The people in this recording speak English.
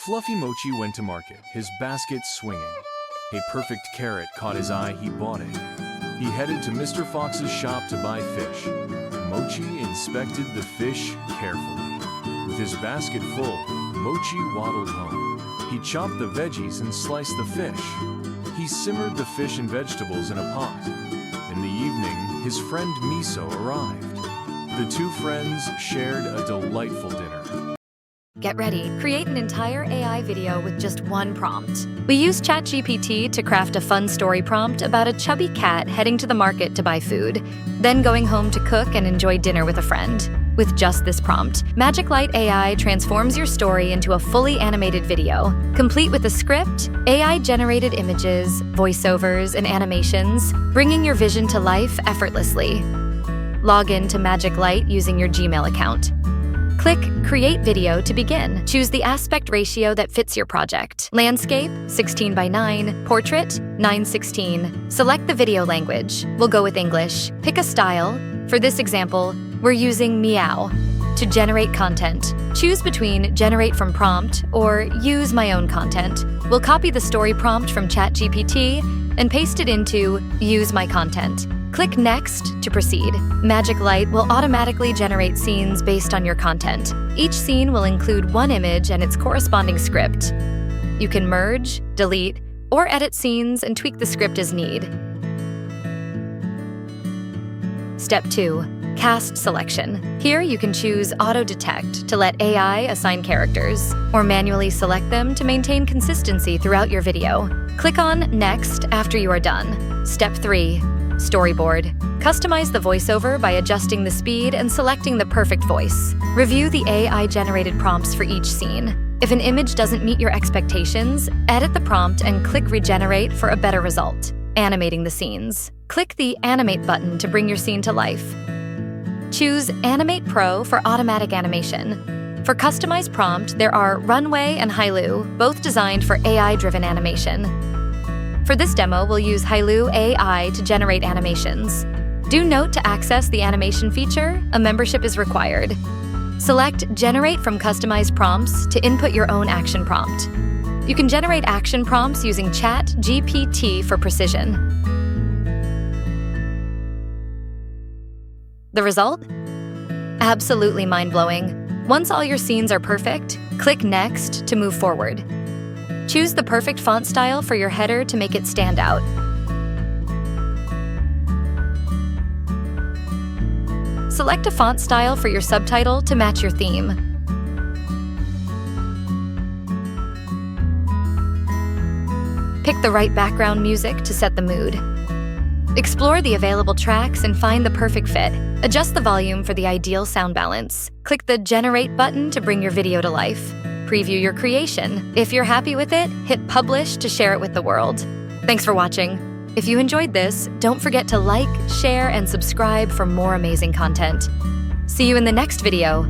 Fluffy Mochi went to market, his basket swinging. A perfect carrot caught his eye, he bought it. He headed to Mr. Fox's shop to buy fish. Mochi inspected the fish carefully. With his basket full, Mochi waddled home. He chopped the veggies and sliced the fish. He simmered the fish and vegetables in a pot. In the evening, his friend Miso arrived. The two friends shared a delightful dinner. Get ready. Create an entire AI video with just one prompt. We used ChatGPT to craft a fun story prompt about a chubby cat heading to the market to buy food, then going home to cook and enjoy dinner with a friend. With just this prompt, MagicLight AI transforms your story into a fully animated video, complete with a script, AI-generated images, voiceovers, and animations, bringing your vision to life effortlessly. Log in to MagicLight using your Gmail account. Click Create Video to begin. Choose the aspect ratio that fits your project. Landscape, 16:9. Portrait, 9:16. Select the video language. We'll go with English. Pick a style. For this example, we're using Meow. To generate content, choose between Generate from Prompt or Use My Own Content. We'll copy the story prompt from ChatGPT and paste it into Use My Content. Click Next to proceed. MagicLight will automatically generate scenes based on your content. Each scene will include one image and its corresponding script. You can merge, delete, or edit scenes and tweak the script as need. Step 2. Cast selection. Here you can choose Auto Detect to let AI assign characters, or manually select them to maintain consistency throughout your video. Click on Next after you are done. Step 3. Storyboard. Customize the voiceover by adjusting the speed and selecting the perfect voice. Review the AI-generated prompts for each scene. If an image doesn't meet your expectations, edit the prompt and click Regenerate for a better result. Animating the scenes. Click the Animate button to bring your scene to life. Choose Animate Pro for automatic animation. For customized prompt, there are Runway and Hailu, both designed for AI-driven animation. For this demo, we'll use Hailu AI to generate animations. Do note to access the animation feature, a membership is required. Select Generate from Customized Prompts to input your own action prompt. You can generate action prompts using ChatGPT for precision. The result? Absolutely mind-blowing. Once all your scenes are perfect, click Next to move forward. Choose the perfect font style for your header to make it stand out. Select a font style for your subtitle to match your theme. Pick the right background music to set the mood. Explore the available tracks and find the perfect fit. Adjust the volume for the ideal sound balance. Click the Generate button to bring your video to life. Preview your creation. If you're happy with it, hit Publish to share it with the world. Thanks for watching. If you enjoyed this, don't forget to like, share, and subscribe for more amazing content. See you in the next video.